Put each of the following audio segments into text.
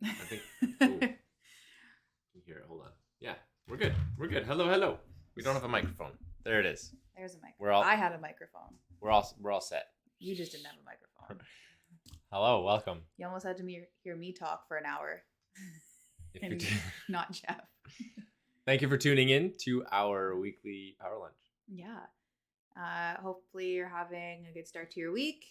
I think. Oh, you hear it. Hold on. Yeah, we're good. We're good. Hello, hello. We don't have a microphone. There it is. There's a microphone. We're all. I had a microphone. We're all set. You just didn't have a microphone. Hello, welcome. You almost had to hear me talk for an hour, If and you not Jeff. Thank you for tuning in to our weekly power lunch. Yeah. Hopefully you're having a good start to your week.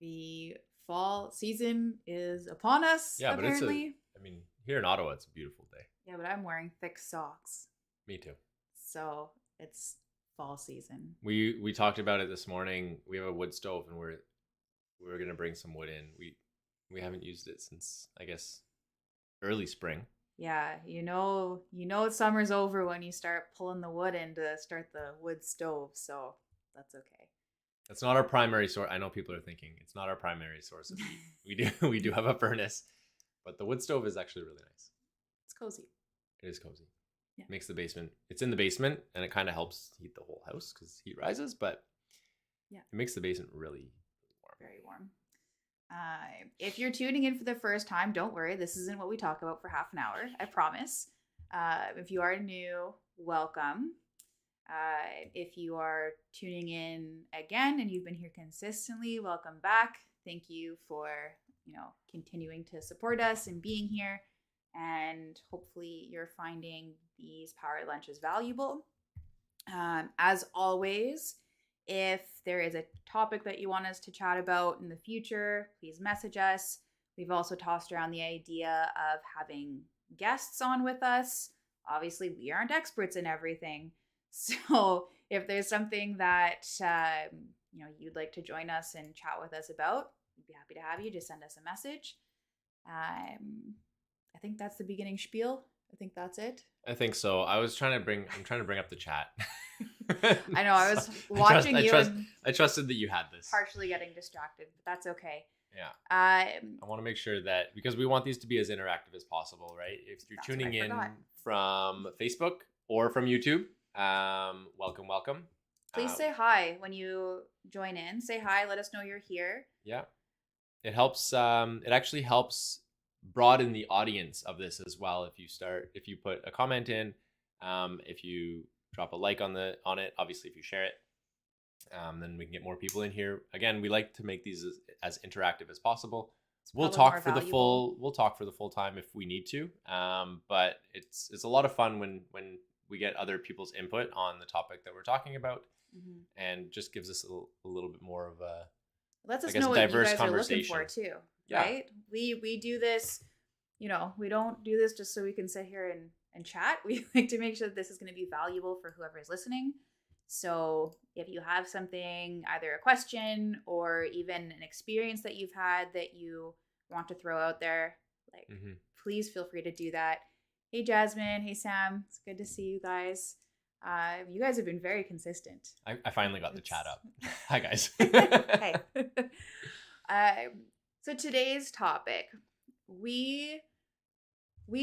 The fall season is upon us. Yeah, apparently. but I mean, here in Ottawa, it's a beautiful day. Yeah, but I'm wearing thick socks. Me too. So it's fall season. We talked about it this morning. We have a wood stove, and we're gonna bring some wood in. We haven't used it since, I guess, early spring. Yeah, you know summer's over when you start pulling the wood in to start the wood stove, so that's okay. That's not our primary source. I know people are thinking it's not our primary source of heat. We do have a furnace, but the wood stove is actually really nice. It's cozy. It is cozy. Yeah. Makes the basement. It's in the basement, and it kind of helps heat the whole house because heat rises. But yeah, it makes the basement really warm. Very warm. If you're tuning in for the first time, don't worry. This isn't what we talk about for half an hour. I promise. If you are new, welcome. If you are tuning in again and you've been here consistently, welcome back. Thank you for continuing to support us and being here. And hopefully you're finding these power lunches valuable. As always, if there is a topic that you want us to chat about in the future, please message us. We've also tossed around the idea of having guests on with us. Obviously, we aren't experts in everything. So if there's something that you'd like to join us and chat with us about, we'd be happy to have you. Just send us a message. I think that's the beginning spiel. I think that's it. I think so. I'm trying to bring up the chat. I know. I was watching you. I trusted that you had this. Partially getting distracted, but that's okay. Yeah. I want to make sure that, because we want these to be as interactive as possible, right? If you're tuning in from Facebook or from YouTube, welcome. Please say hi when you join in. Say hi. Let us know you're here. Yeah. It helps. It actually helps broaden the audience of this as well. If you put a comment in, if you drop a like on it, obviously if you share it, then we can get more people in here. Again, we like to make these as interactive as possible. We'll talk for the full time if we need to. But it's a lot of fun when we get other people's input on the topic that we're talking about, and just gives us a little bit more of a lets us know what you guys are looking for too. Yeah. Right? We do this, we don't do this just so we can sit here and chat. We like to make sure that this is going to be valuable for whoever is listening. So if you have something, either a question or even an experience that you've had that you want to throw out there, please feel free to do that. Hey, Jasmine. Hey, Sam. It's good to see you guys. You guys have been very consistent. I finally got the chat up. Hi, guys. Hey. So today's topic, we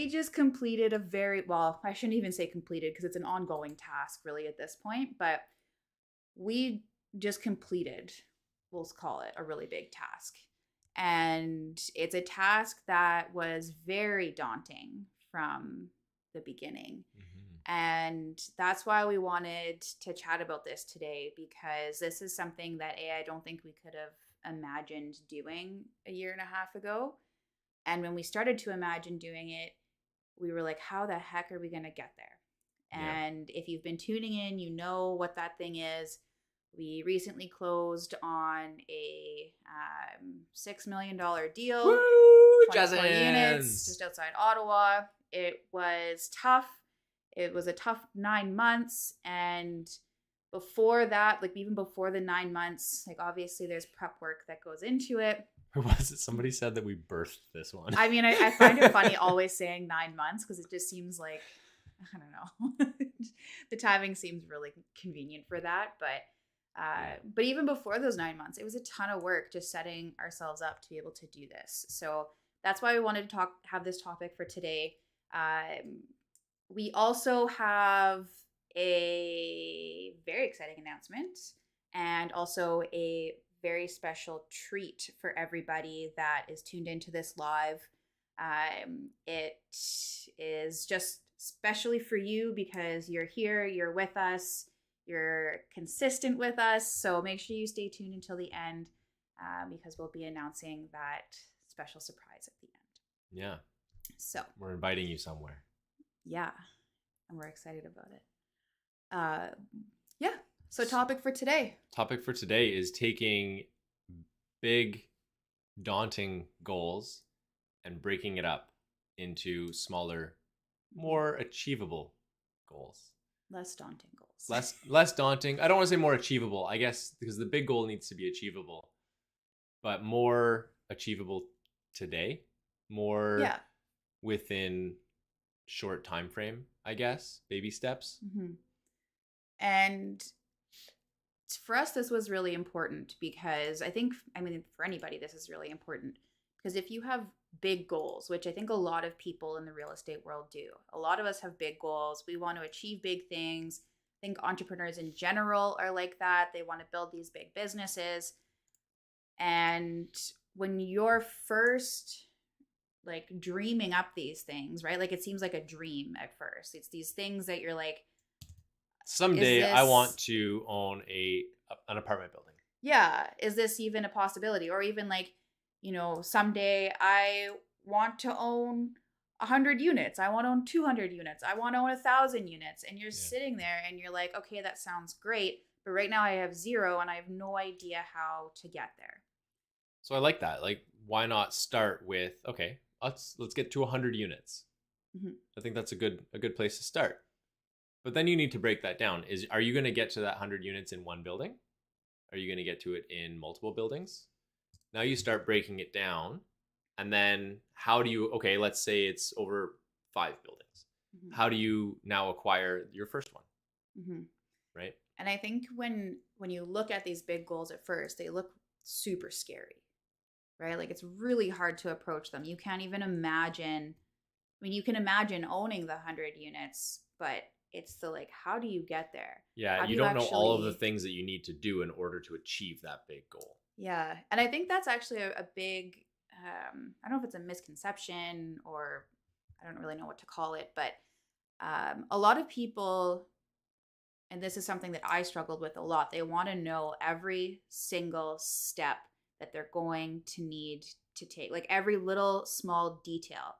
just completed I shouldn't even say completed because it's an ongoing task really at this point, but we just completed, we'll call it a really big task. And it's a task that was very daunting from the beginning. And that's why we wanted to chat about this today, because this is something that I don't think we could have imagined doing a year and a half ago. And when we started to imagine doing it, we were like, how the heck are we going to get there? And if you've been tuning in, you know what that thing is. We recently closed on a $6 million deal. Woo! 24 units just outside Ottawa. It was tough. It was a tough 9 months. And before that, even before the 9 months, obviously there's prep work that goes into it. Who was it? Somebody said that we birthed this one. I mean, I find it funny always saying 9 months because it just seems like, I don't know. The timing seems really convenient for that. But even before those 9 months, it was a ton of work just setting ourselves up to be able to do this. So that's why we wanted to have this topic for today. We also have a very exciting announcement and also a very special treat for everybody that is tuned into this live. It is just especially for you because you're here, you're with us, you're consistent with us. So make sure you stay tuned until the end because we'll be announcing that special surprise at the end. Yeah. So we're inviting you somewhere. Yeah. And we're excited about it. Yeah. So topic for today. Topic for today is taking big, daunting goals and breaking it up into smaller, more achievable goals. Less daunting goals. Less daunting. I don't want to say more achievable, I guess, because the big goal needs to be achievable, but more achievable today, more within short time frame, I guess, baby steps. Mm-hmm. And for us, this was really important because for anybody, this is really important because if you have big goals, which I think a lot of people in the real estate world do, a lot of us have big goals. We want to achieve big things. I think entrepreneurs in general are like that. They want to build these big businesses. And when you're first like dreaming up these things, right? Like it seems like a dream at first. It's these things that you're like, someday I want to own an apartment building. Yeah. Is this even a possibility? Or even like, someday I want to own 100 units. I want to own 200 units. I want to own 1,000 units. And you're sitting there and you're like, okay, that sounds great. But right now I have 0 and I have no idea how to get there. So I like that. Like, why not start with, okay, let's get to 100 units. Mm-hmm. I think that's a good place to start. But then you need to break that down. Are you going to get to that 100 units in one building? Are you going to get to it in multiple buildings? Now you start breaking it down. And then let's say it's over 5 buildings. Mm-hmm. How do you now acquire your first one? Mm-hmm. Right? And I think when you look at these big goals at first, they look super scary, right? Like it's really hard to approach them. You can't even imagine. You can imagine owning the 100 units, but it's the like, how do you get there? Yeah, you don't know all of the things that you need to do in order to achieve that big goal. Yeah, and I think that's actually a big, I don't know if it's a misconception or I don't really know what to call it, but a lot of people, and this is something that I struggled with a lot, they want to know every single step that they're going to need to take, like every little small detail.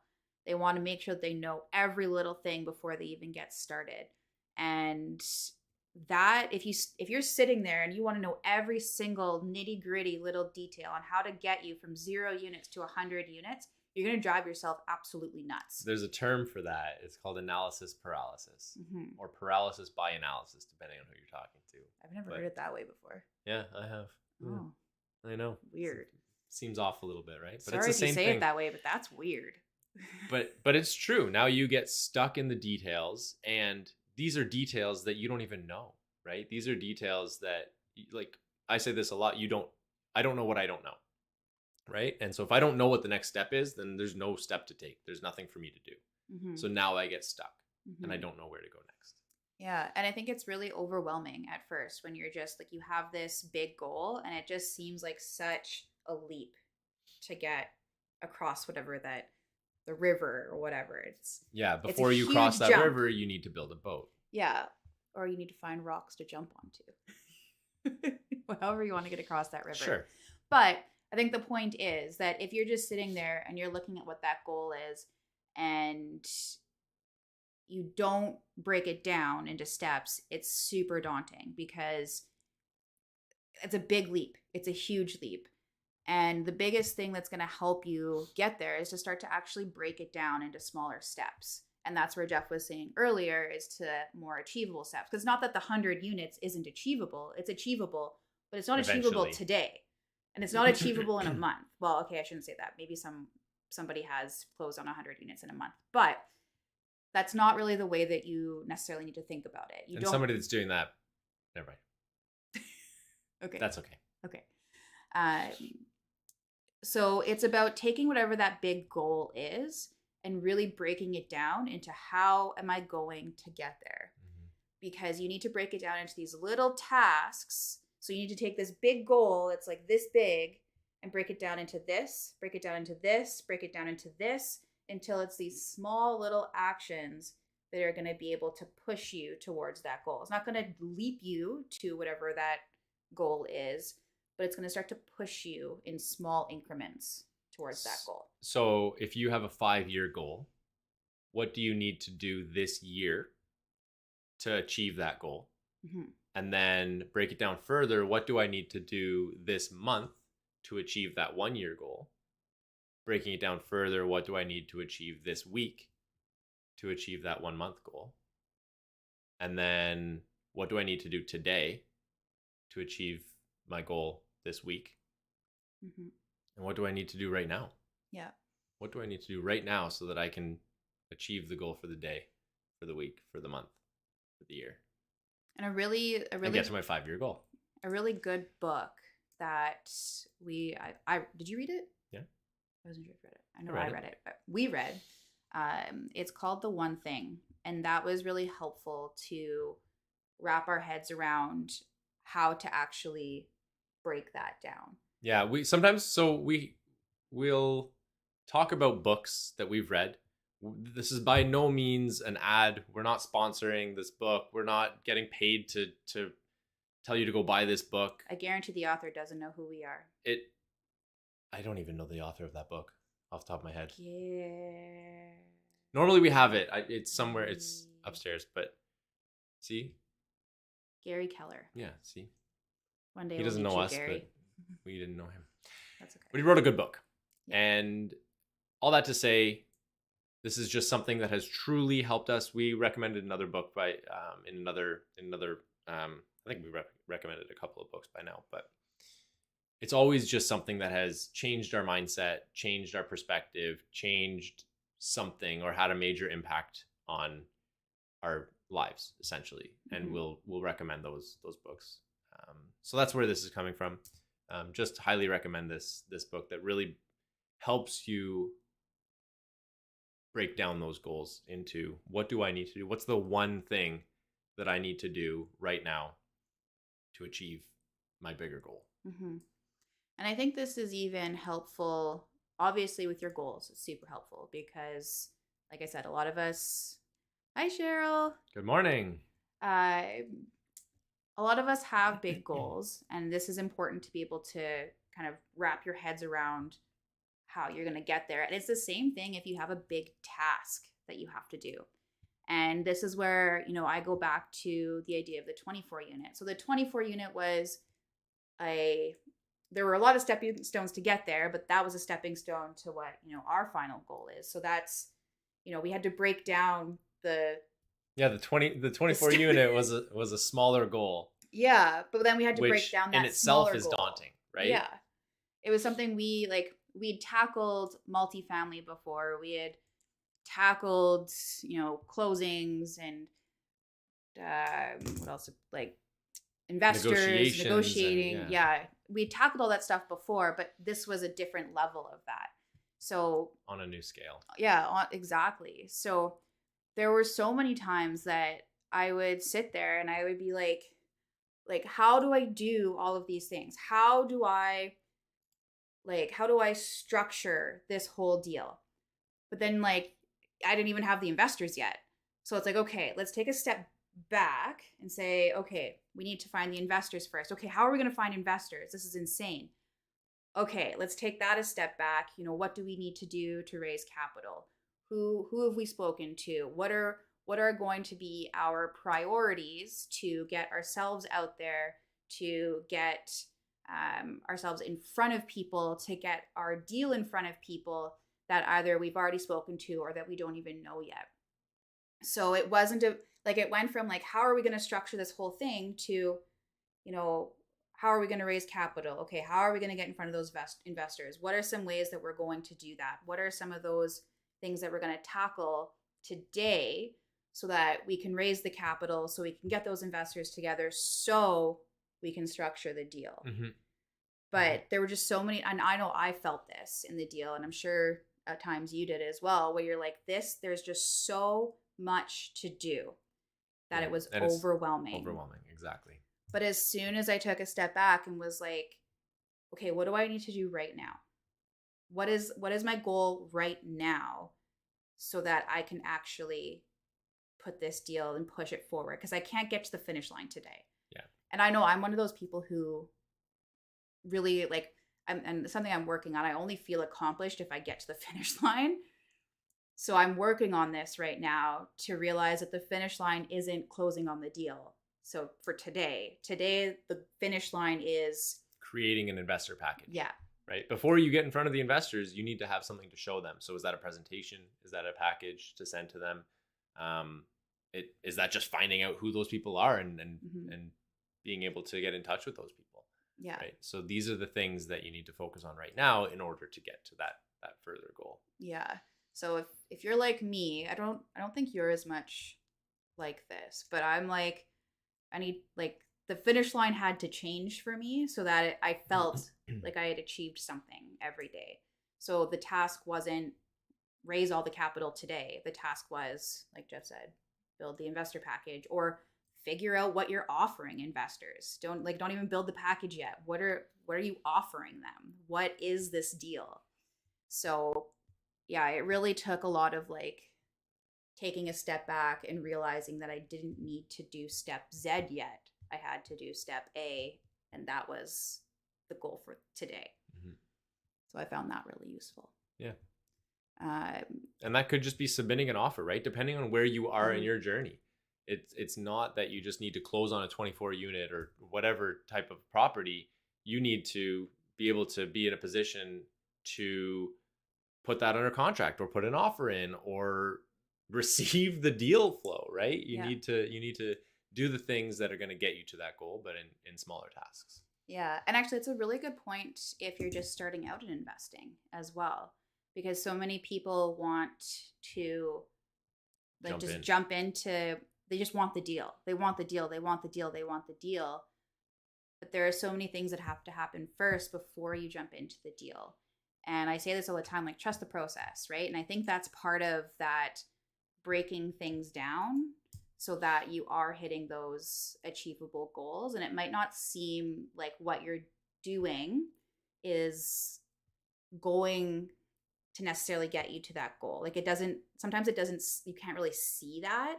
They want to make sure that they know every little thing before they even get started. And that if you're sitting there and you want to know every single nitty gritty little detail on how to get you from 0 units to 100 units, you're going to drive yourself absolutely nuts. There's a term for that. It's called analysis paralysis, mm-hmm. or paralysis by analysis, depending on who you're talking to. I've never heard it that way before. Yeah, I have. Oh, yeah. I know. Weird. Seems off a little bit, right? But sorry it's the same thing. If you say it that way, but that's weird. But it's true. Now you get stuck in the details, and these are details that you don't even know, right? These are details that, like I say this a lot, I don't know what I don't know, right? And so if I don't know what the next step is, then there's no step to take. There's nothing for me to do. Mm-hmm. So now I get stuck, mm-hmm. and I don't know where to go next. Yeah, and I think it's really overwhelming at first when you're just like, you have this big goal, and it just seems like such a leap to get across whatever the river or whatever. Before you cross that river, you need to build a boat. Yeah, or you need to find rocks to jump onto. However you want to get across that river. Sure. But I think the point is that if you're just sitting there and you're looking at what that goal is and you don't break it down into steps, it's super daunting because it's a big leap. It's a huge leap. And the biggest thing that's going to help you get there is to start to actually break it down into smaller steps. And that's where Jeff was saying earlier is to more achievable steps. Because not that the 100 units isn't achievable. It's achievable, but it's not achievable today. And it's not achievable in a month. Well, okay, I shouldn't say that. Maybe somebody has closed on 100 units in a month. But that's not really the way that you necessarily need to think about it. Somebody that's doing that, never mind. Okay. That's okay. Okay. So it's about taking whatever that big goal is and really breaking it down into how am I going to get there? Mm-hmm. Because you need to break it down into these little tasks. So you need to take this big goal that's like this big and break it down into this, break it down into this, break it down into this. until it's these small little actions that are going to be able to push you towards that goal. It's not going to leap you to whatever that goal is, but it's going to start to push you in small increments towards that goal. So if you have a 5-year goal, what do you need to do this year to achieve that goal? Mm-hmm. And then break it down further. What do I need to do this month to achieve that 1-year goal? Breaking it down further, what do I need to achieve this week to achieve that 1-month goal? And then what do I need to do today to achieve my goal this week? Mm-hmm. And what do I need to do right now? Yeah. What do I need to do right now so that I can achieve the goal for the day, for the week, for the month, for the year? And a really and get to my 5-year goal. A really good book that I did you read it? Yeah. I wasn't sure if you read it. I know I read it, but we read. It's called The One Thing. And that was really helpful to wrap our heads around how to actually break that down. Yeah, we'll talk about books that we've read. This is by no means an ad. We're not sponsoring this book. We're not getting paid to tell you to go buy this book. I guarantee the author doesn't know who we are. I don't even know the author of that book off the top of my head. Yeah. Normally we have it. It's somewhere. It's upstairs. But see, Gary Keller. Yeah. See, one day he doesn't know us, Gary. but we didn't know him. That's okay. But he wrote a good book, yeah. And all that to say, this is just something that has truly helped us. We recommended another book by in another. I think we recommended a couple of books by now, but it's always just something that has changed our mindset, changed our perspective, changed something, or had a major impact on our lives, essentially. And we'll recommend those books. So that's where this is coming from. Just highly recommend this book that really helps you break down those goals into what do I need to do? What's the one thing that I need to do right now to achieve my bigger goal? Mm-hmm. And I think this is even helpful, obviously, with your goals. It's super helpful because, like I said, a lot of us. Hi, Cheryl. Good morning. A lot of us have big goals, and this is important to be able to kind of wrap your heads around how you're going to get there. And it's the same thing if you have a big task that you have to do. And this is where, I go back to the idea of the 24 unit. So the 24 unit was there were a lot of stepping stones to get there, but that was a stepping stone to what, our final goal is. So that's, we had to break down the 24 unit was a smaller goal. Yeah, but then we had to break down that in itself smaller is goal. daunting, right? Yeah. It was something we'd tackled multifamily before. We had tackled, closings and what else? Like investors, negotiating. Yeah. We tackled all that stuff before, but this was a different level of that. So on a new scale. Yeah, exactly. So there were so many times that I would sit there and I would be like, how do I do all of these things? How do I structure this whole deal? But then I didn't even have the investors yet. So it's like, okay, let's take a step back and say, okay, we need to find the investors first. Okay, how are we going to find investors? This is insane. Okay, let's take that a step back. What do we need to do to raise capital? Who have we spoken to? What are going to be our priorities to get ourselves out there, to get ourselves in front of people, to get our deal in front of people that either we've already spoken to or that we don't even know yet. So it wasn't it went from how are we going to structure this whole thing to, how are we going to raise capital? Okay, how are we going to get in front of those investors? What are some ways that we're going to do that? What are some of those things that we're going to tackle today so that we can raise the capital, so we can get those investors together, so we can structure the deal? Mm-hmm. But there were just so many, and I know I felt this in the deal, and I'm sure at times you did as well, where you're like, there's just so much to do that it was overwhelming. Overwhelming, exactly. But as soon as I took a step back and was like, okay, what do I need to do right now? What is my goal right now so that I can actually put this deal and push it forward, because I can't get to the finish line today. Yeah. And I know I'm one of those people who really like, and something I'm working on, I only feel accomplished if I get to the finish line. So I'm working on this right now to realize that the finish line isn't closing on the deal. So for today, the finish line is creating an investor package. Yeah. Right. Before you get in front of the investors, you need to have something to show them. So is that a presentation? Is that a package to send to them? Is that just finding out who those people are and being able to get in touch with those people? Yeah. Right. So these are the things that you need to focus on right now in order to get to that further goal. Yeah. So if you're like me, I don't think you're as much like this, but I'm like, I need, like, the finish line had to change for me so that I felt like I had achieved something every day. So the task wasn't raise all the capital today. The task was, like Jeff said, build the investor package, or figure out what you're offering investors. Don't even build the package yet. What are you offering them? What is this deal? So yeah, it really took a lot of like taking a step back and realizing that I didn't need to do step Z yet. I had to do step A, and that was the goal for today. So I found that really useful. Yeah. And that could just be submitting an offer, right? Depending on where you are in your journey. It's not that you just need to close on a 24 unit or whatever type of property. You need to be able to be in a position to put that under contract or put an offer in or receive the deal flow, right? You need to do the things that are going to get you to that goal, but in smaller tasks. Yeah. And actually, it's a really good point if you're just starting out in investing as well, because so many people want to like jump into, they just want the deal. They want the deal. They want the deal. They want the deal. But there are so many things that have to happen first before you jump into the deal. And I say this all the time, like, trust the process, right? And I think that's part of that breaking things down so that you are hitting those achievable goals. And it might not seem like what you're doing is going to necessarily get you to that goal. Like sometimes it doesn't, you can't really see that.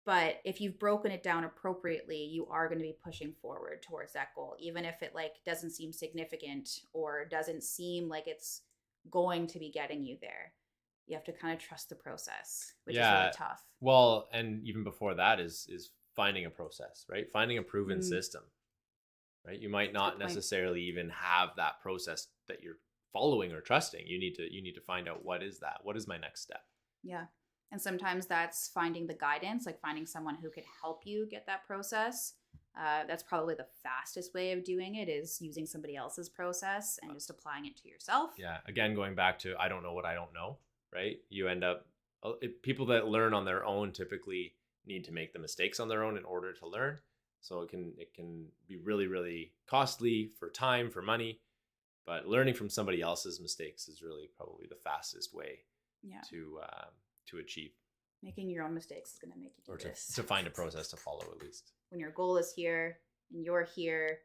But if you've broken it down appropriately, you are going to be pushing forward towards that goal, even if it like doesn't seem significant or doesn't seem like it's going to be getting you there. You have to kind of trust the process, which is really tough. Well, and even before that is finding a process, right? Finding a proven system, right? You might not necessarily even have that process that you're following or trusting. You need to find out, what is that? What is my next step? Yeah. And sometimes that's finding the guidance, like finding someone who can help you get that process. That's probably the fastest way of doing it, is using somebody else's process and just applying it to yourself. Yeah. Again, going back to, I don't know what I don't know, right? You end up, people that learn on their own typically need to make the mistakes on their own in order to learn. So it can be really, really costly for time, for money, but learning from somebody else's mistakes is really probably the fastest way to achieve. Making your own mistakes is going to make you do this. To find a process to follow, at least. When your goal is here and you're here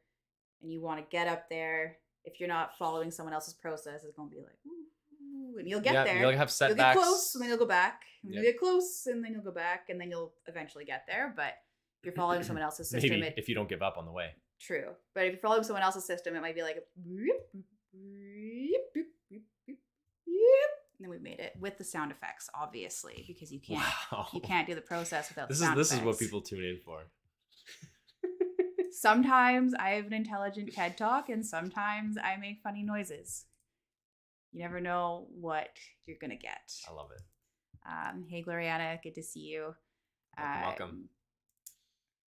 and you want to get up there, if you're not following someone else's process, it's going to be like, ooh, and you'll get there. You'll have setbacks. You'll get close and then you'll go back. And you'll get close and then you'll go back, and then you'll eventually get there. But if you're following someone else's system, maybe if you don't give up on the way. True. But if you're following someone else's system, it might be like, and then we made it with the sound effects, obviously, because you can't do the process without the sound effects. This is what people tune in for. Sometimes I have an intelligent TED Talk, and sometimes I make funny noises. You never know what you're gonna get. I love it. Hey, Gloriana, good to see you. Welcome.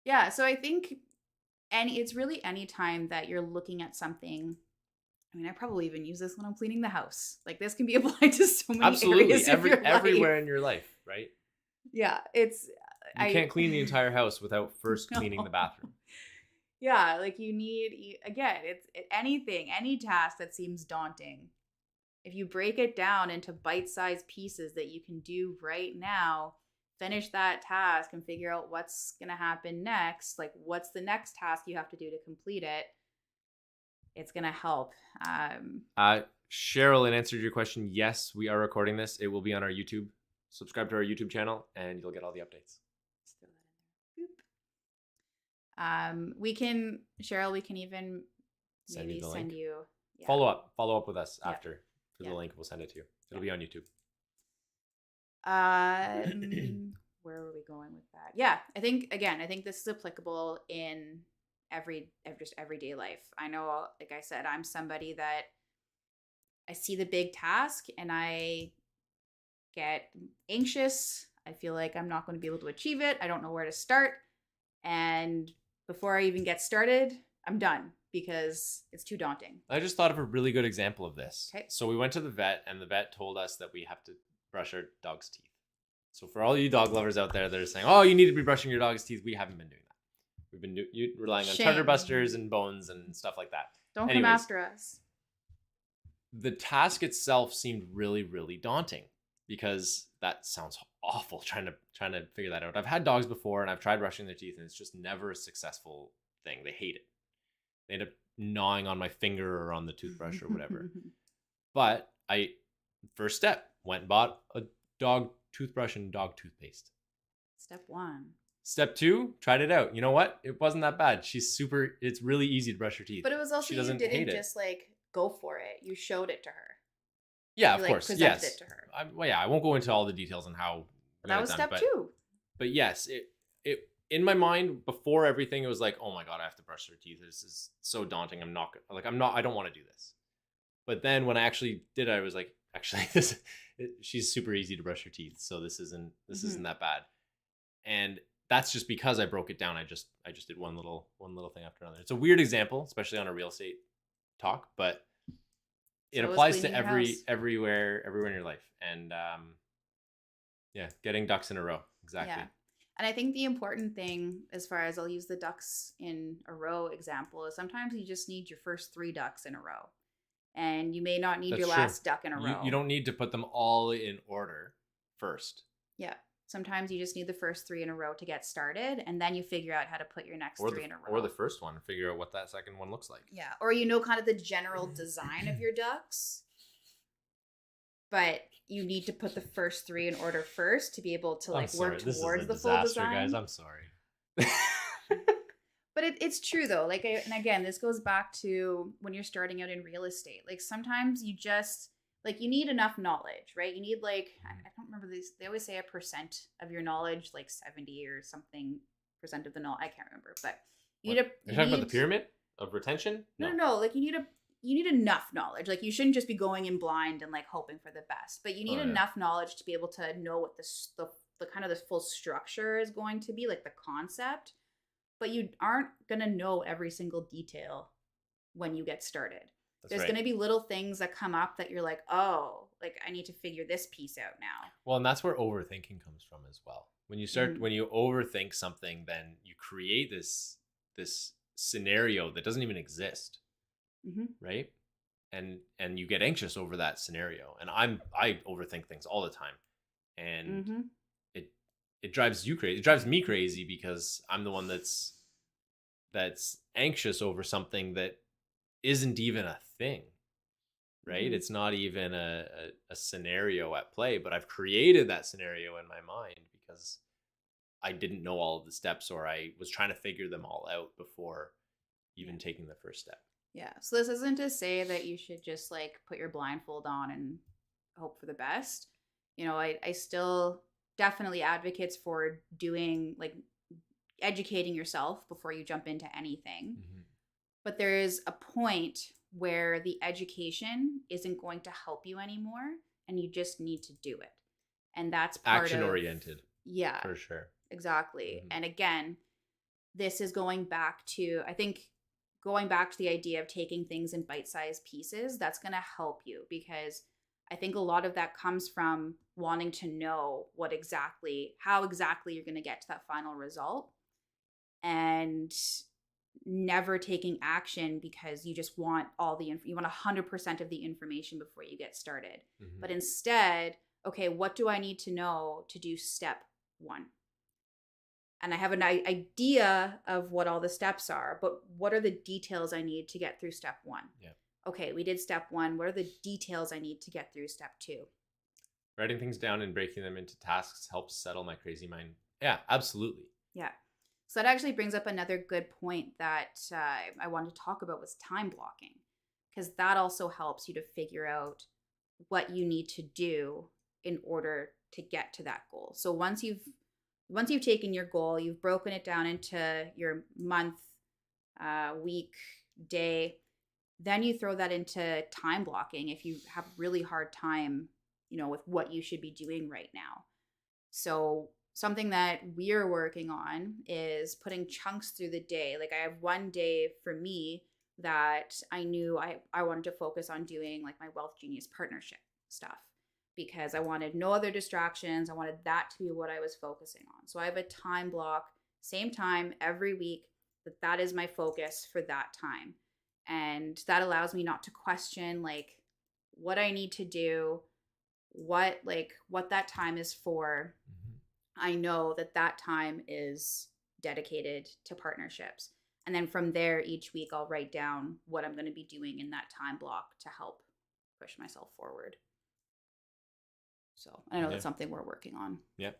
Yeah, so I think it's really any time that you're looking at something. I mean, I probably even use this when I'm cleaning the house. Like, this can be applied to so many areas of your life. Everywhere in your life, right? Yeah, you can't clean the entire house without first cleaning the bathroom. Yeah, like you need, again, it's any task that seems daunting. If you break it down into bite-sized pieces that you can do right now, finish that task and figure out what's going to happen next, like what's the next task you have to do to complete it, it's going to help. Cheryl, in answer to your question, yes, we are recording this. It will be on our YouTube. Subscribe to our YouTube channel and you'll get all the updates. Just throw that in there. Boop. We can, Cheryl, we can even maybe send you. Yeah. Follow up with us after for the link. We'll send it to you. It'll be on YouTube. Where were we going with that? Yeah, I think this is applicable in just everyday life. I know, like I said, I'm somebody that I see the big task and I get anxious. I feel like I'm not going to be able to achieve it. I don't know where to start. And before I even get started, I'm done because it's too daunting. I just thought of a really good example of this. Okay. So we went to the vet and the vet told us that we have to brush our dog's teeth. So for all you dog lovers out there that are saying, oh, you need to be brushing your dog's teeth, we haven't been doing that. We've been relying on tartar busters and bones and stuff like that. Don't come after us. The task itself seemed really, really daunting because that sounds awful trying to figure that out. I've had dogs before and I've tried brushing their teeth and it's just never a successful thing. They hate it. They end up gnawing on my finger or on the toothbrush or whatever. But first step, went and bought a dog toothbrush and dog toothpaste. Step 1. Step 2, tried it out. You know what? It wasn't that bad. It's really easy to brush her teeth. But it was also, you didn't just like go for it. You showed it to her. Yeah, of course. Presented it to her. I won't go into all the details on how. That was step 2. But yes, it in my mind before everything, it was like, oh my God, I have to brush her teeth. This is so daunting. I don't want to do this. But then when I actually did it, I was like, actually, she's super easy to brush her teeth. So this isn't that bad. And that's just because I broke it down. I just did one little thing after another. It's a weird example, especially on a real estate talk, but it applies to everywhere in your life. And getting ducks in a row. Exactly. Yeah. And I think the important thing, as far as I'll use the ducks in a row example, is sometimes you just need your first 3 ducks in a row. And you may not need your last duck in a row. You don't need to put them all in order first. Yeah. Sometimes you just need the first 3 in a row to get started, and then you figure out how to put your next 3 in a row. Or the first one, figure out what that second one looks like. Yeah. Or kind of the general design of your ducks. But you need to put the first 3 in order first to be able to work towards the full design. Guys, I'm sorry. But it's true though. And again, this goes back to when you're starting out in real estate. Sometimes you just you need enough knowledge, right? You need I don't remember these. They always say a percent of your knowledge, 70 or something percent of the knowledge. I can't remember, but you're talking about the pyramid of retention. No. You need enough knowledge. You shouldn't just be going in blind and hoping for the best, but you need enough knowledge to be able to know what the kind of the full structure is going to be, the concept. But you aren't going to know every single detail when you get started. There's going to be little things that come up that you're like, oh, I need to figure this piece out now. Well, and that's where overthinking comes from as well. When you when you overthink something, then you create this scenario that doesn't even exist. Right? And you get anxious over that scenario. And I overthink things all the time. And it drives you crazy. It drives me crazy because I'm the one that's anxious over something that isn't even a thing, right? It's not even a scenario at play, but I've created that scenario in my mind because I didn't know all of the steps, or I was trying to figure them all out before even taking the first step. Yeah. So this isn't to say that you should just put your blindfold on and hope for the best. I still definitely advocates for doing educating yourself before you jump into anything. But there is a point where the education isn't going to help you anymore and you just need to do it. And that's part action oriented. Yeah. For sure. Exactly. And again, this is going back to the idea of taking things in bite-sized pieces. That's going to help you, because I think a lot of that comes from wanting to know how exactly you're going to get to that final result, and never taking action because you just want you want 100% of the information before you get started. But instead, okay, what do I need to know to do step 1? And I have an idea of what all the steps are, but what are the details I need to get through step 1? Yeah. okay, we did step 1. What are the details I need to get through step 2? Writing things down and breaking them into tasks helps settle my crazy mind. Yeah, absolutely. Yeah. So that actually brings up another good point that I wanted to talk about was time blocking, because that also helps you to figure out what you need to do in order to get to that goal. So once you've taken your goal, you've broken it down into your month, week, day, then you throw that into time blocking if you have really hard time, with what you should be doing right now. So something that we're working on is putting chunks through the day. Like I have one day for me that I knew I wanted to focus on doing like my Wealth Genius partnership stuff because I wanted no other distractions. I wanted that to be what I was focusing on. So I have a time block, same time every week, that is my focus for that time. And that allows me not to question like what I need to do, what that time is for. I know that time is dedicated to partnerships. And then from there, each week, I'll write down what I'm going to be doing in that time block to help push myself forward. So I know that's something we're working on. Yep.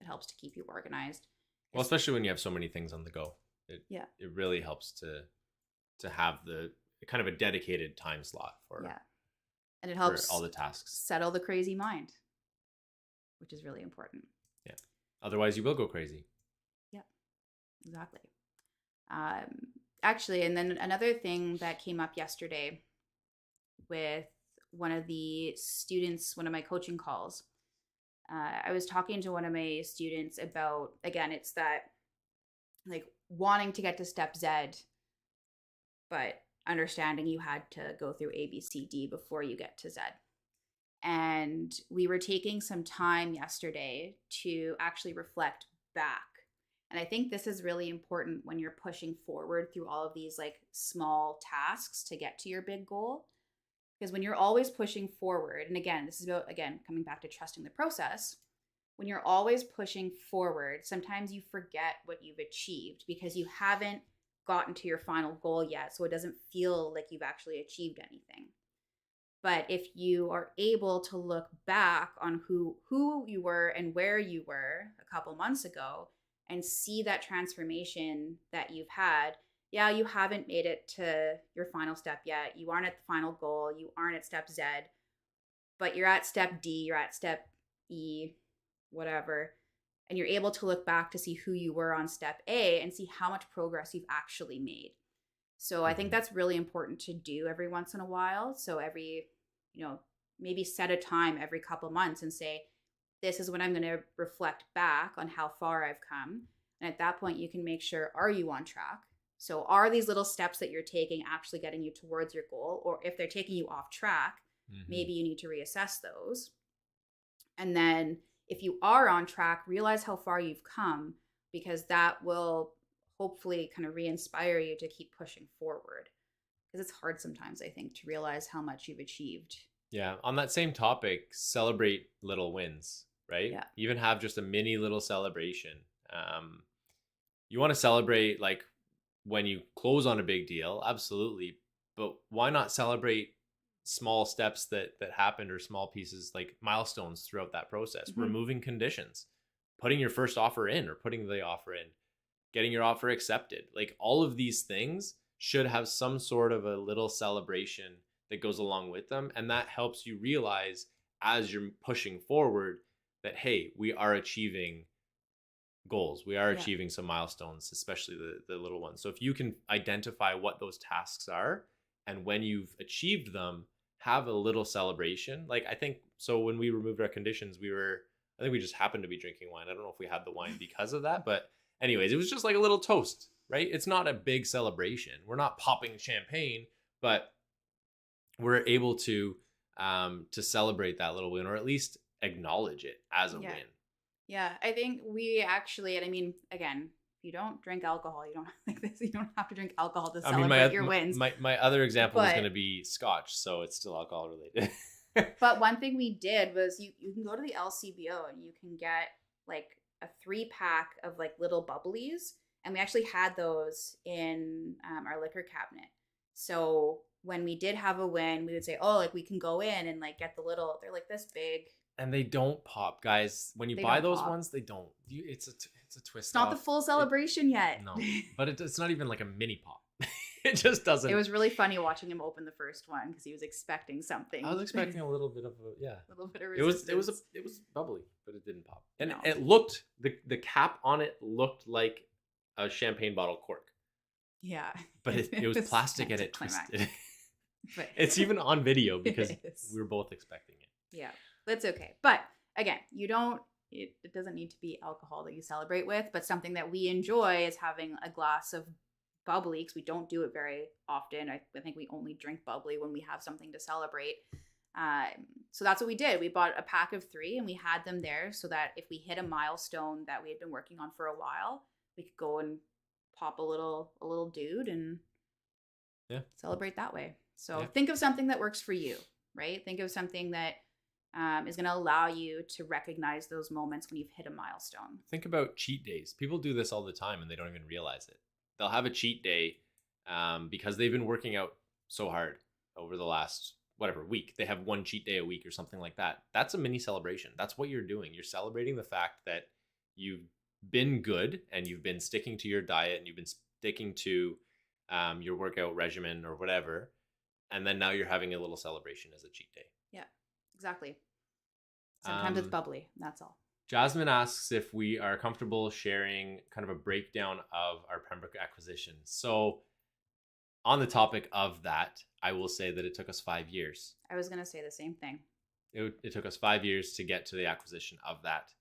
It helps to keep you organized. Well, especially when you have so many things on the go. It really helps to have the kind of a dedicated time slot for and it helps for all the tasks. Settle the crazy mind, which is really important. Yeah. Otherwise, you will go crazy. Yeah, exactly. Actually, and then another thing that came up yesterday with one of the students, one of my coaching calls, I was talking to one of my students about, again, it's that like wanting to get to step Z, but understanding you had to go through A, B, C, D before you get to Z. And we were taking some time yesterday to actually reflect back. And I think this is really important when you're pushing forward through all of these like small tasks to get to your big goal. Because when you're always pushing forward, and again, this is about, again, coming back to trusting the process, when you're always pushing forward, sometimes you forget what you've achieved because you haven't gotten to your final goal yet. So it doesn't feel like you've actually achieved anything. But if you are able to look back on who you were and where you were a couple months ago and see that transformation that you've had, yeah, you haven't made it to your final step yet. You aren't at the final goal. You aren't at step Z, but you're at step D, you're at step E, whatever. And you're able to look back to see who you were on step A and see how much progress you've actually made. So I think that's really important to do every once in a while. So every, maybe set a time every couple months and say, this is when I'm going to reflect back on how far I've come. And at that point, you can make sure, are you on track? So are these little steps that you're taking actually getting you towards your goal? Or if they're taking you off track, maybe you need to reassess those. And then if you are on track, realize how far you've come, because that will hopefully kind of re-inspire you to keep pushing forward. Because it's hard sometimes, I think, to realize how much you've achieved. Yeah. On that same topic, celebrate little wins, right? Yeah. Even have just a mini little celebration. You want to celebrate like when you close on a big deal, absolutely. But why not celebrate small steps that happened, or small pieces like milestones throughout that process? Removing conditions, putting your first offer in, or putting the offer in, getting your offer accepted. Like all of these things should have some sort of a little celebration that goes along with them. And that helps you realize as you're pushing forward that, hey, we are achieving goals. We are achieving some milestones, especially the little ones. So if you can identify what those tasks are, and when you've achieved them, have a little celebration. Like I think, so when we removed our conditions, I think we just happened to be drinking wine. I don't know if we had the wine because of that, but anyways, it was just like a little toast, right? It's not a big celebration. We're not popping champagne, but we're able to celebrate that little win, or at least acknowledge it as a win. Yeah, I think we actually, and I mean, again, if you don't drink alcohol, you don't like this. You don't have to drink alcohol to celebrate your wins. My other example is going to be scotch, so it's still alcohol related. But one thing we did was you can go to the LCBO and you can get like a 3-pack of like little bubblies, and we actually had those in our liquor cabinet. So when we did have a win, we would say, oh, like we can go in and like get the little, they're like this big. And they don't pop, guys. When you They buy don't those pop. ones, they don't. It's a twist. It's not the full celebration yet. No, but it's not even like a mini pop. It just doesn't. It was really funny watching him open the first one because he was expecting something. I was expecting a little bit of a little bit of resistance. It was bubbly, but it didn't pop. And No. it looked the cap on it looked like a champagne bottle cork. Yeah. But it was plastic and it anticlimactic. twisted. But It's even on video because It is. we were both expecting it. yeah, that's okay. But again, it doesn't need to be alcohol that you celebrate with, but something that we enjoy is having a glass of bubbly, because we don't do it very often. I think we only drink bubbly when we have something to celebrate. So that's what we did. We bought a pack of 3 and we had them there so that if we hit a milestone that we had been working on for a while, we could go and pop a little dude and celebrate that way. So think of something that works for you, right? Think of something that is going to allow you to recognize those moments when you've hit a milestone. Think about cheat days. People do this all the time and they don't even realize it. They'll have a cheat day because they've been working out so hard over the last week. They have one cheat day a week or something like that. That's a mini celebration. That's what you're doing. You're celebrating the fact that you've been good and you've been sticking to your diet and you've been sticking to your workout regimen or whatever. And then now you're having a little celebration as a cheat day. Yeah, exactly. Sometimes it's bubbly. That's all. Jasmine asks if we are comfortable sharing kind of a breakdown of our Pembroke acquisition. So on the topic of that, I will say that it took us 5 years. I was going to say the same thing. It took us 5 years to get to the acquisition of that.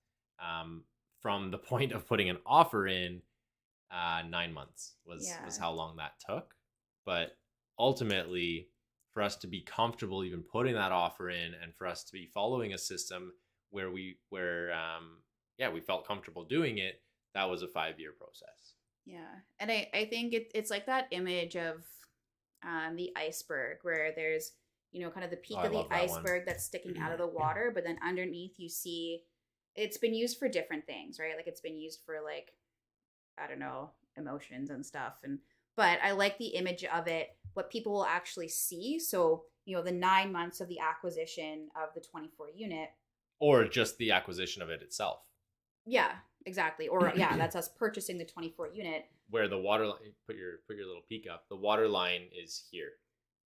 From the point of putting an offer in, 9 months was how long that took. But ultimately, for us to be comfortable even putting that offer in and for us to be following a system where we felt comfortable doing it, that was a 5-year process. Yeah. And I think it's like that image of the iceberg where there's, kind of the peak of the iceberg that's sticking out of the water, but then underneath you see it's been used for different things, right? Like it's been used for like, I don't know, emotions and stuff. But I like the image of it, what people will actually see. So, the 9 months of the acquisition of the 24 unit. Or just the acquisition of it itself. Yeah, exactly. Or that's us purchasing the 24 unit. Where the water line, put your little peak up. The water line is here,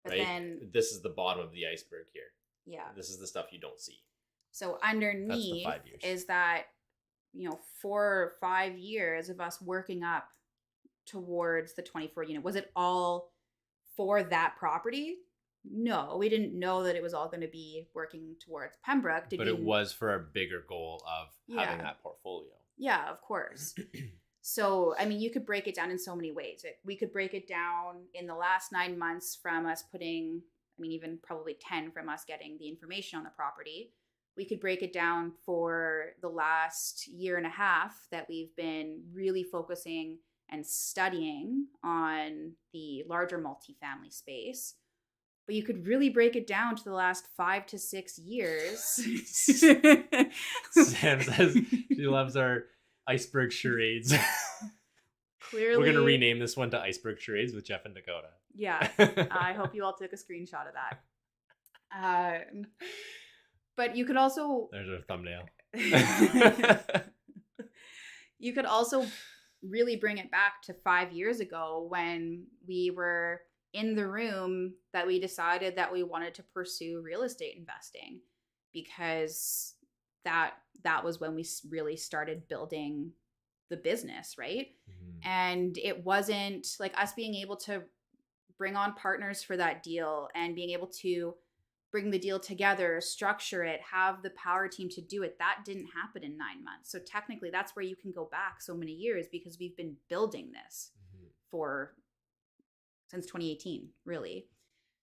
but right? Then, this is the bottom of the iceberg here. Yeah. This is the stuff you don't see. So underneath is that, 4 or 5 years of us working up towards the 24 unit. Was it all for that property? No, we didn't know that it was all going to be working towards Pembroke. It was for a bigger goal of having that portfolio. Yeah, of course. So, you could break it down in so many ways. We could break it down in the last 9 months from us putting, even probably 10 from us getting the information on the property. We could break it down for the last year and a half that we've been really focusing and studying on the larger multifamily space. But you could really break it down to the last 5 to 6 years. Sam says she loves our iceberg charades. Clearly. We're going to rename this one to Iceberg Charades with Jeff and Dakota. Yeah. I hope you all took a screenshot of that. But you could also... There's our thumbnail. You could also really bring it back to 5 years ago when we were in the room that we decided that we wanted to pursue real estate investing, because that was when we really started building the business, right? Mm-hmm. And it wasn't like us being able to bring on partners for that deal and being able to bring the deal together, structure it, have the power team to do it. That didn't happen in 9 months. So technically that's where you can go back so many years, because we've been building this since 2018, really.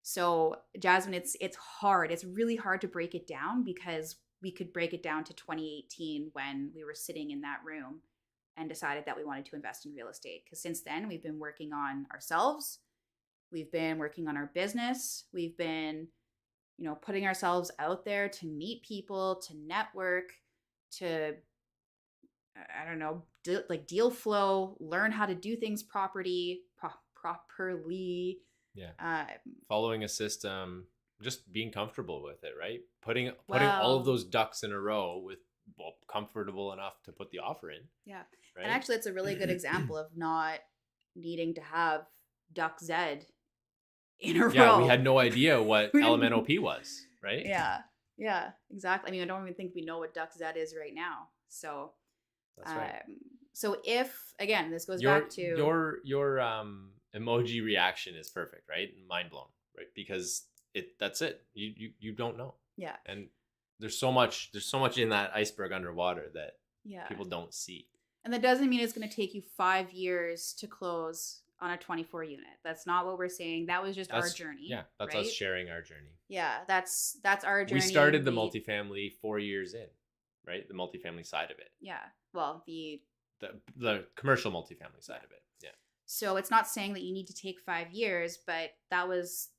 So Jasmine, it's hard. It's really hard to break it down, because we could break it down to 2018 when we were sitting in that room and decided that we wanted to invest in real estate. Because since then we've been working on ourselves. We've been working on our business. We've been putting ourselves out there to meet people, to network, to, I don't know, deal flow, learn how to do things properly. Yeah. Following a system, just being comfortable with it, right? Putting all of those ducks in a row with comfortable enough to put the offer in. Yeah. Right? And actually, it's a really good example of not needing to have duck Z in a row. Yeah, we had no idea what LMNOP was, right? Yeah, exactly. I mean, I don't even think we know what duck Z is right now. So, that's right. So if, again, this goes your, back to your emoji reaction is perfect, right? Mind blown, right? Because that's it. You don't know. Yeah. And there's so much in that iceberg underwater that people don't see. And that doesn't mean it's going to take you 5 years to close on a 24 unit. That's not what we're saying. That was just our journey. Yeah, that's right? us sharing our journey. Yeah, that's our journey. We started the multifamily 4 years in, right? The multifamily side of it. Yeah. Well, the commercial multifamily side of it. Yeah. So it's not saying that you need to take 5 years, but that was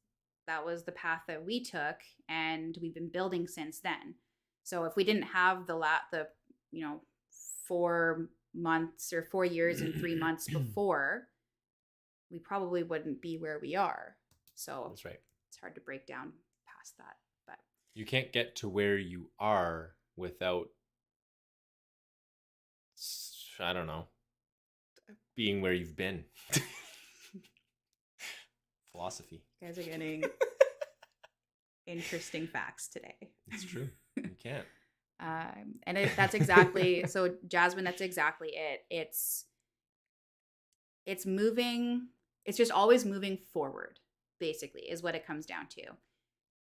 the path that we took, and we've been building since then. So if we didn't have the 4 months or 4 years and 3 months before, we probably wouldn't be where we are. So that's right. It's hard to break down past that, but you can't get to where you are without, I don't know, being where you've been. Philosophy. You guys are getting interesting facts today. It's true. You can't. And that's exactly so, Jasmine. That's exactly it. It's moving. It's just always moving forward. Basically, is what it comes down to.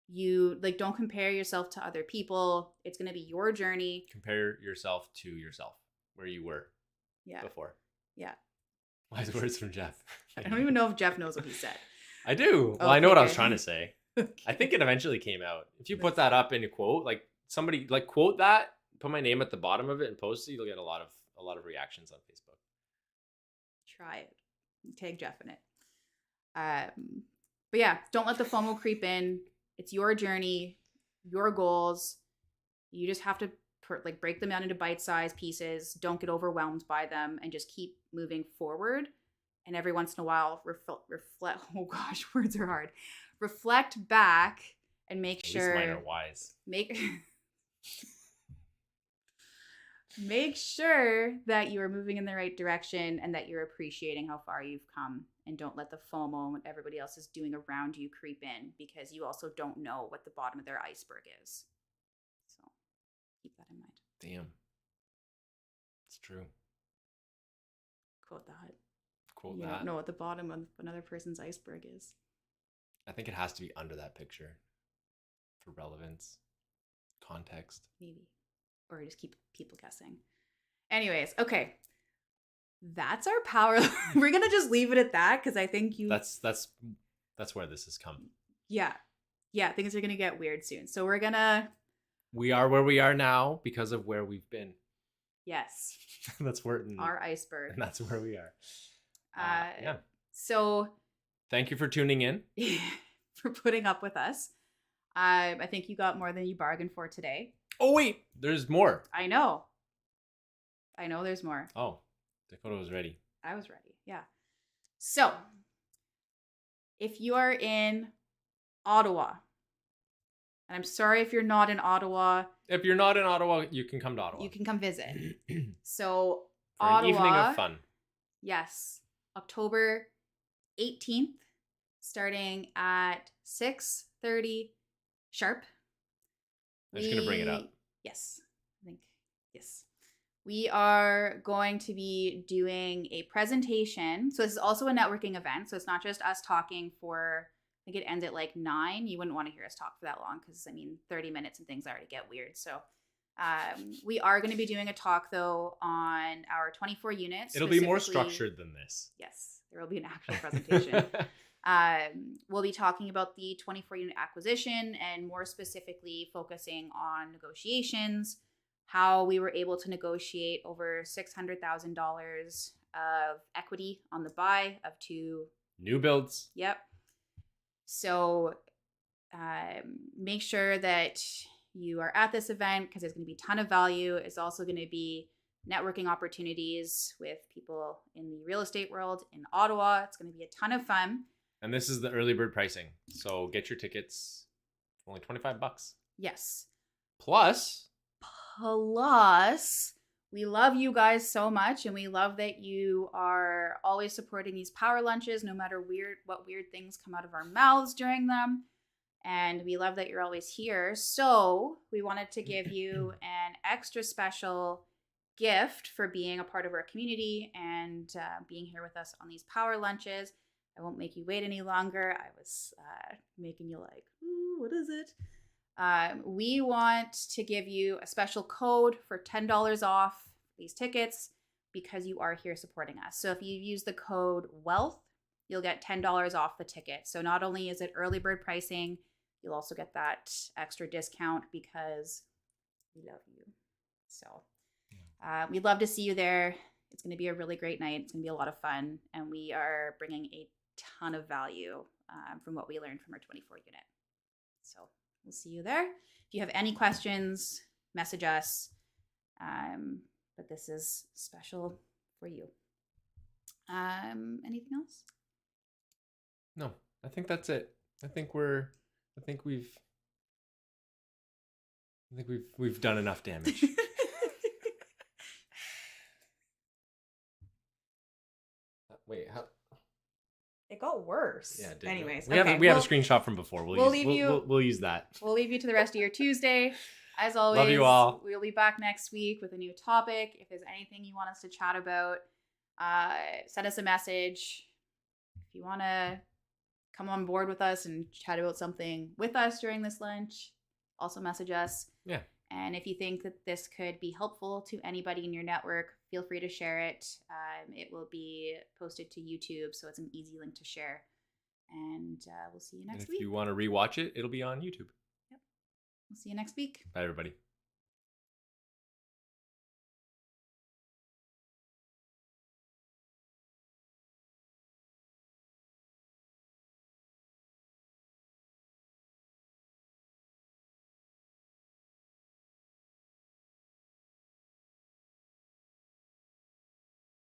You don't compare yourself to other people. It's going to be your journey. Compare yourself to yourself, where you were. Yeah. Before. Yeah. Wise words from Jeff. I don't even know if Jeff knows what he said. I do. Well, I know what I was trying to say. Okay. I think it eventually came out. If you put that up in a quote, somebody quote that, put my name at the bottom of it and post it, you'll get a lot of reactions on Facebook. Try it. Tag Jeff in it. But yeah, don't let the FOMO creep in. It's your journey, your goals. You just have to break them down into bite-sized pieces. Don't get overwhelmed by them, and just keep moving forward. And every once in a while, reflect. Oh gosh, words are hard. Reflect back and make sure. At least mine are wise. Make sure that you are moving in the right direction and that you're appreciating how far you've come, and don't let the FOMO and what everybody else is doing around you creep in, because you also don't know what the bottom of their iceberg is. So keep that in mind. Damn. It's true. Quote that. You don't know what the bottom of another person's iceberg is. I think it has to be under that picture for relevance, context. Maybe. Or just keep people guessing. Anyways, okay. That's our power. We're going to just leave it at that, because I think That's where this has come. Yeah. Yeah, things are going to get weird soon. So we are where we are now because of where we've been. Yes. That's where our iceberg. And that's where we are. Yeah. So thank you for tuning in. For putting up with us. I think you got more than you bargained for today. Oh, wait. There's more. I know there's more. Oh, Dakota was ready. I was ready. Yeah. So if you are in Ottawa, and I'm sorry if you're not in Ottawa. If you're not in Ottawa, you can come to Ottawa. You can come visit. So for Ottawa, an evening of fun. Yes. October 18th, starting at 6:30 sharp. I'm just going to bring it up. Yes. I think, yes. We are going to be doing a presentation. So this is also a networking event. So it's not just us talking for, I think it ends at 9. You wouldn't want to hear us talk for that long, because 30 minutes and things already get weird. So we are going to be doing a talk, though, on our 24 units. It'll be more structured than this. Yes, there will be an actual presentation. We'll be talking about the 24 unit acquisition, and more specifically focusing on negotiations, how we were able to negotiate over $600,000 of equity on the buy of 2 new builds. Yep. So make sure that you are at this event, because there's going to be a ton of value. It's also going to be networking opportunities with people in the real estate world in Ottawa. It's going to be a ton of fun. And this is the early bird pricing. So get your tickets. Only $25. Yes. Plus, we love you guys so much, and we love that you are always supporting these power lunches, no matter what weird things come out of our mouths during them. And we love that you're always here. So we wanted to give you an extra special gift for being a part of our community and being here with us on these power lunches. I won't make you wait any longer. I was making you like, ooh, what is it? We want to give you a special code for $10 off these tickets because you are here supporting us. So if you use the code WEALTH, you'll get $10 off the ticket. So not only is it early bird pricing, you'll also get that extra discount because we love you. So we'd love to see you there. It's going to be a really great night. It's going to be a lot of fun. And we are bringing a ton of value from what we learned from our 24 unit. So we'll see you there. If you have any questions, message us. But this is special for you. Anything else? No, I think that's it. I think we've done enough damage. Wait, how? It got worse. Yeah, it did. Anyways, we have a screenshot from before. We'll use that. We'll leave you to the rest of your Tuesday. As always, love you all. We'll be back next week with a new topic. If there's anything you want us to chat about, send us a message. If you want to come on board with us and chat about something with us during this lunch, also message us. Yeah. And if you think that this could be helpful to anybody in your network, feel free to share it. It will be posted to YouTube, so it's an easy link to share. And we'll see you next week. If you want to rewatch it, it'll be on YouTube. Yep. We'll see you next week. Bye, everybody.